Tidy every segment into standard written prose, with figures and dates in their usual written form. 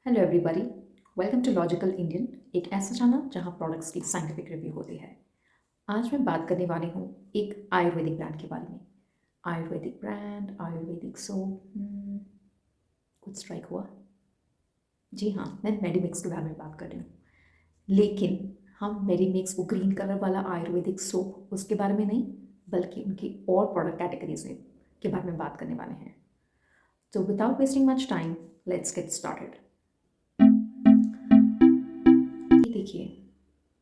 Hello everybody, welcome to logical Indian, एक ऐसा channel जहां प्रोडक्ट्स की साइंटिफिक रिव्यू होती है। आज मैं बात करने वाली हूँ एक आयुर्वेदिक ब्रांड के बारे में। आयुर्वेदिक ब्रांड, आयुर्वेदिक सोप, कुछ स्ट्राइक हुआ। जी हाँ, मैं मेडिमिक्स के बारे में बात कर रही हूँ। लेकिन हम मेडिमिक्स वो ग्रीन कलर वाला आयुर्वेदिक सोप उसके बारे में नहीं, बल्कि उनकी और प्रोडक्ट कैटेगरीज के बारे में बात करने वाले हैं। तो without wasting much time, let's get started. ये देखिए,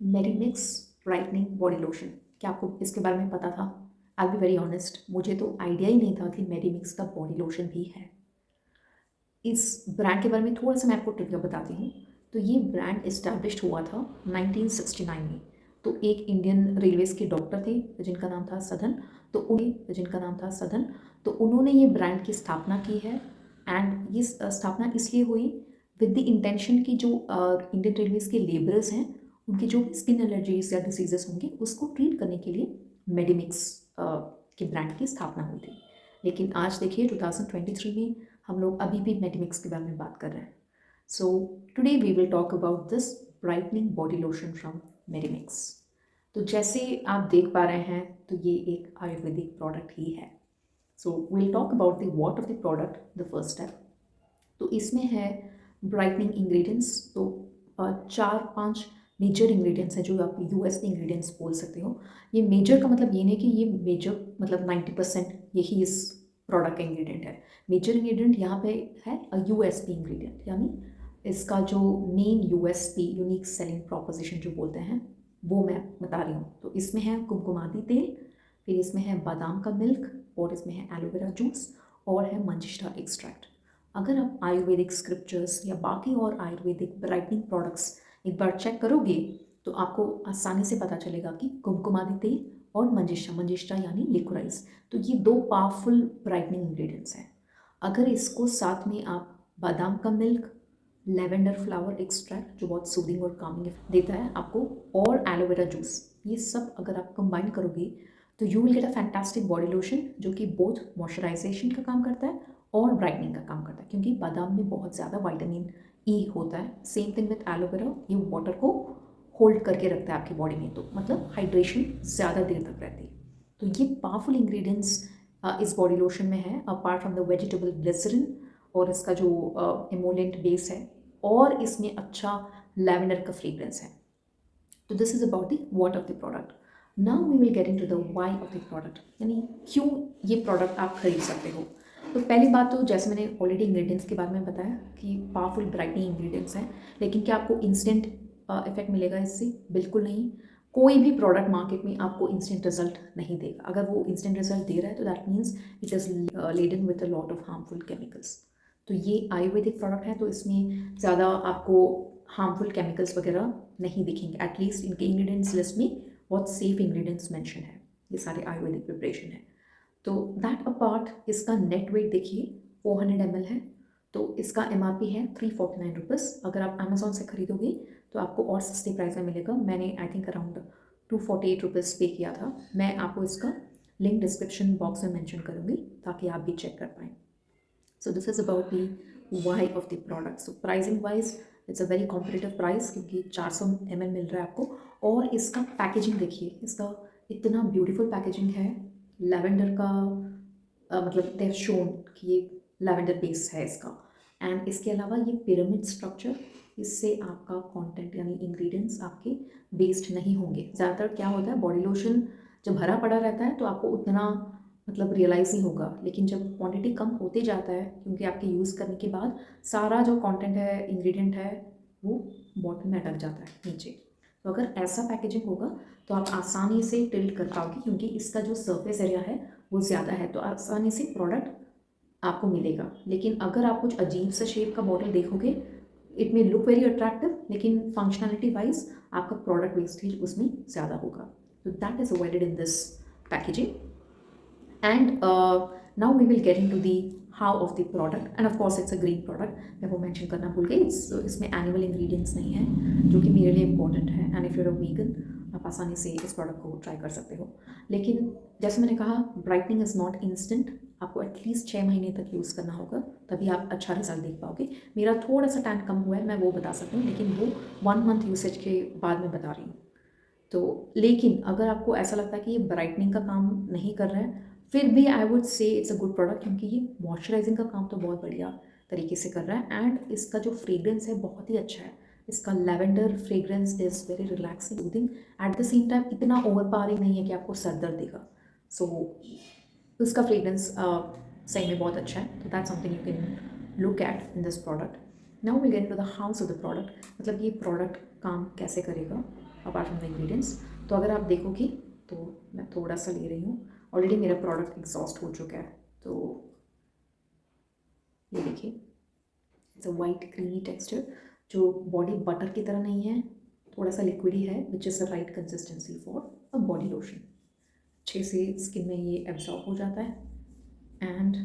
मेडिमिक्स ब्राइटनिंग बॉडी लोशन। क्या आपको इसके बारे में पता था? आई बी वेरी ऑनेस्ट, मुझे तो आइडिया ही नहीं था कि मेडिमिक्स का बॉडी लोशन भी है। इस ब्रांड के बारे में थोड़ा सा मैं आपको ट्रिविया बताती हूँ। तो ये ब्रांड इस्टेब्लिश्ड हुआ था 1969 में। तो एक इंडियन रेलवेज के डॉक्टर थे जिनका नाम था सधन। तो उन्होंने ये ब्रांड की स्थापना की है। एंड ये स्थापना इसलिए हुई विद द इंटेंशन कि जो इंडियन रेलवेज के लेबरर्स हैं, उनकी जो भी स्किन एलर्जीज या डिसीजेस होंगे उसको ट्रीट करने के लिए मेडिमिक्स के ब्रांड की स्थापना हुई थी। लेकिन आज देखिए 2023 में हम लोग अभी भी मेडिमिक्स के बारे में बात कर रहे हैं। So today we will talk about this brightening body lotion from Medimix. तो जैसे आप देख पा रहे हैं, तो ये एक आयुर्वेदिक प्रोडक्ट ही है। So will talk about the what of the product, the first step. तो इसमें है ब्राइटनिंग इंग्रेडिएंट्स। तो 4-5 मेजर इंग्रेडिएंट्स हैं जो आप यूएसपी इंग्रेडिएंट्स बोल सकते हो। ये मेजर का मतलब ये नहीं कि ये मेजर मतलब 90% यही इस प्रोडक्ट का इंग्रेडिएंट है। मेजर इंग्रेडिएंट यहाँ पे है यूएसपी इंग्रेडिएंट, यानी इसका जो main USP, unique selling proposition जो बोलते हैं, वो मैं बता रही हूँ। तो इसमें है कुमकुमादी तेल, फिर इसमें है बादाम का मिल्क, और इसमें है एलोवेरा जूस, और है मंजिष्ठा एक्सट्रैक्ट। अगर आप आयुर्वेदिक स्क्रिप्चर्स या बाकी और आयुर्वेदिक ब्राइटनिंग प्रोडक्ट्स एक बार चेक करोगे तो आपको आसानी से पता चलेगा कि कुमकुमादी तेल और मंजिष्ठा यानी लिक्विडाइज, तो ये 2 पावरफुल ब्राइटनिंग इंग्रेडिएंट्स हैं। अगर इसको साथ में आप बादाम का मिल्क, लेवेंडर फ्लावर एक्सट्रैक्ट जो बहुत सूदिंग और कामिंग देता है आपको, और एलोवेरा जूस, ये सब अगर आप कंबाइन करोगे तो you will get a fantastic body lotion जो कि बोथ मॉइस्चराइजेशन का काम करता है और ब्राइटनिंग का काम करता है, क्योंकि बादाम में बहुत ज़्यादा विटामिन ई होता है। सेम थिंग विथ एलोवेरा, ये वाटर को होल्ड करके रखता है आपकी बॉडी में, तो मतलब हाइड्रेशन ज़्यादा देर तक रहती है। तो ये पावरफुल इंग्रेडिएंट्स इस बॉडी लोशन में है, apart from the vegetable glycerin और इसका जो एमोलेंट बेस है, और इसमें अच्छा लैवेंडर का फ्रेग्रेंस है। तो this is about the what of the product. Now we will get into the why of the product, यानी क्यों ये प्रोडक्ट आप खरीद सकते हो। तो पहली बात तो जैसे मैंने ऑलरेडी इंग्रेडिएंट्स के बारे में बताया कि पावरफुल ब्राइटनिंग इंग्रेडिएंट्स हैं, लेकिन क्या आपको इंस्टेंट इफेक्ट मिलेगा इससे? बिल्कुल नहीं। कोई भी प्रोडक्ट मार्केट में आपको इंस्टेंट रिजल्ट नहीं देगा। अगर वो इंस्टेंट रिजल्ट दे रहा है तो that means it is laden with a lot of harmful chemicals. तो ये आयुर्वेदिक प्रोडक्ट है, तो इसमें ज़्यादा आपको हार्मफुल केमिकल्स वगैरह नहीं दिखेंगे। एटलीस्ट इनके इंग्रेडिएंट्स लिस्ट में बहुत सेफ इंग्रेडिएंट्स मेंशन है, ये सारे आयुर्वेदिक प्रिपरेशन है। तो दैट अपार्ट इसका नेट वेट देखिए 400 ml है। तो इसका MRP है 349 रुपीज़। अगर आप अमेजोन से खरीदोगे तो आपको और सस्ते प्राइस में मिलेगा। मैंने आई थिंक अराउंड 248 रुपीज़ पे किया था। मैं आपको इसका लिंक डिस्क्रिप्शन बॉक्स में मेंशन करूँगी ताकि आप भी चेक कर पाएँ। So this is about the why of the product. So pricing wise, it's a very competitive price क्योंकि 400 ml मिल रहा है आपको। और इसका पैकेजिंग देखिए, इसका इतना ब्यूटीफुल पैकेजिंग है। लैवेंडर का मतलब दे हैव शोन कि ये लैवेंडर बेस है इसका। एंड इसके अलावा ये पिरामिड स्ट्रक्चर, इससे आपका कंटेंट यानी इंग्रेडिएंट्स आपके वेस्ट नहीं होंगे। ज़्यादातर क्या होता है, बॉडी लोशन जब भरा पड़ा रहता है तो आपको उतना मतलब रियलाइज़ नहीं होगा, लेकिन जब क्वांटिटी कम होते जाता है क्योंकि आपके यूज़ करने के बाद सारा जो कंटेंट है, इंग्रेडिएंट है, वो बॉटल में अटक जाता है नीचे। तो अगर ऐसा पैकेजिंग होगा तो आप आसानी से टिल्ट कर पाओगे, क्योंकि इसका जो सरफेस एरिया है वो ज़्यादा है, तो आसानी से प्रोडक्ट आपको मिलेगा। लेकिन अगर आप कुछ अजीब सा शेप का बॉटल देखोगे, it may look very attractive, लेकिन फंक्शनलिटी वाइज आपका प्रोडक्ट वेस्टेज उसमें ज़्यादा होगा। तो that is avoided in this packaging. And now we will get into the how of the product, and of course it's a green product, मैं वो mention करना भूल गई। इसमें एनिमल इंग्रेडिएंट्स नहीं है जो कि मेरे लिए इम्पॉर्टेंट है। And if you're a vegan, आप आसानी से इस प्रोडक्ट को ट्राई कर सकते हो। लेकिन जैसे मैंने कहा, ब्राइटनिंग इज़ नॉट इंस्टेंट, आपको एटलीस्ट 6 महीने तक यूज़ करना होगा, तभी आप अच्छा रिजल्ट देख पाओगे। मेरा थोड़ा सा टैन कम हुआ है, मैं वो बता सकती हूँ, लेकिन वो 1 मंथ यूसेज के बाद मैं बता रही हूँ। तो लेकिन अगर आपको ऐसा लगता है कि ये ब्राइटनिंग का काम नहीं कर रहा है, फिर भी I would say it's a good product, क्योंकि ये मॉइस्चराइजिंग का काम तो बहुत बढ़िया तरीके से कर रहा है। एंड इसका जो फ्रेग्रेंस है बहुत ही अच्छा है। इसका lavender fragrance is very relaxing, soothing, at the same time इतना ओवरपावरिंग नहीं है कि आपको सर दर्द देगा। सो उसका फ्रेग्रेंस सही में बहुत अच्छा है। तो that something you can look at in this product. Now will get to the house of the product, मतलब ये प्रोडक्ट काम कैसे करेगा अपार्ट फ्रॉम द इंग्रेडिएंट्स। तो अगर आप देखोगे तो मैं थोड़ा सा ले रही हूँ, ऑलरेडी मेरा प्रोडक्ट एग्जॉस्ट हो चुका है। तो ये देखिए, it's a white creamy texture, जो बॉडी बटर की तरह नहीं है, थोड़ा सा लिक्विडी है, which is the right consistency for a body lotion. अच्छे से स्किन में ये एब्जॉर्ब हो जाता है, and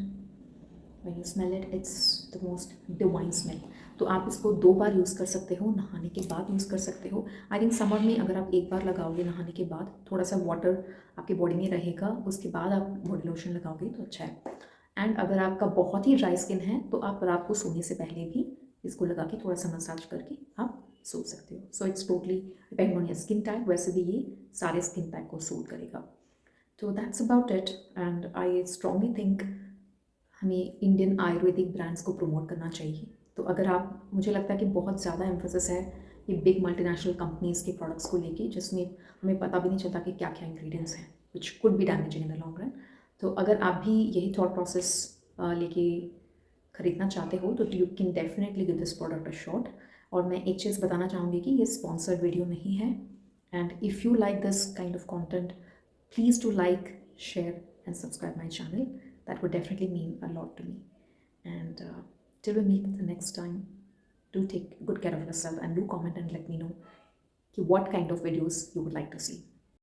when you smell it, it's the most divine smell. तो आप इसको 2 बार यूज़ कर सकते हो, नहाने के बाद यूज़ कर सकते हो। आई थिंक समर में अगर आप 1 बार लगाओगे नहाने के बाद, थोड़ा सा वाटर आपकी बॉडी में रहेगा, उसके बाद आप बॉडी लोशन लगाओगे तो अच्छा है। एंड अगर आपका बहुत ही ड्राई स्किन है तो आप रात को सोने से पहले भी इसको लगा के थोड़ा सा मसाज करके आप सो सकते हो। So it's totally depend on your skin type, वैसे भी ये सारे स्किन टाइप को सूट करेगा। तो that's about it, and I strongly think हमें इंडियन आयुर्वेदिक ब्रांड्स को प्रमोट करना चाहिए। तो अगर आप, मुझे लगता है कि बहुत ज़्यादा एम्फोसिस है ये बिग मल्टीनेशनल कंपनीज़ के प्रोडक्ट्स को लेके, जिसमें हमें पता भी नहीं चलता कि क्या क्या इंग्रेडिएंट्स हैं, which could be damaging in the long run. तो अगर आप भी यही थॉट प्रोसेस लेके ख़रीदना चाहते हो तो you can definitely give this product a shot. और मैं एक चीज़ बताना चाहूँगी कि ये स्पॉन्सर्ड वीडियो नहीं है, and if you like this kind of content, please do like, share, and subscribe my channel. That would definitely mean a lot to me. And till we meet the next time, do take good care of yourself and do comment and let me know what kind of videos you would like to see.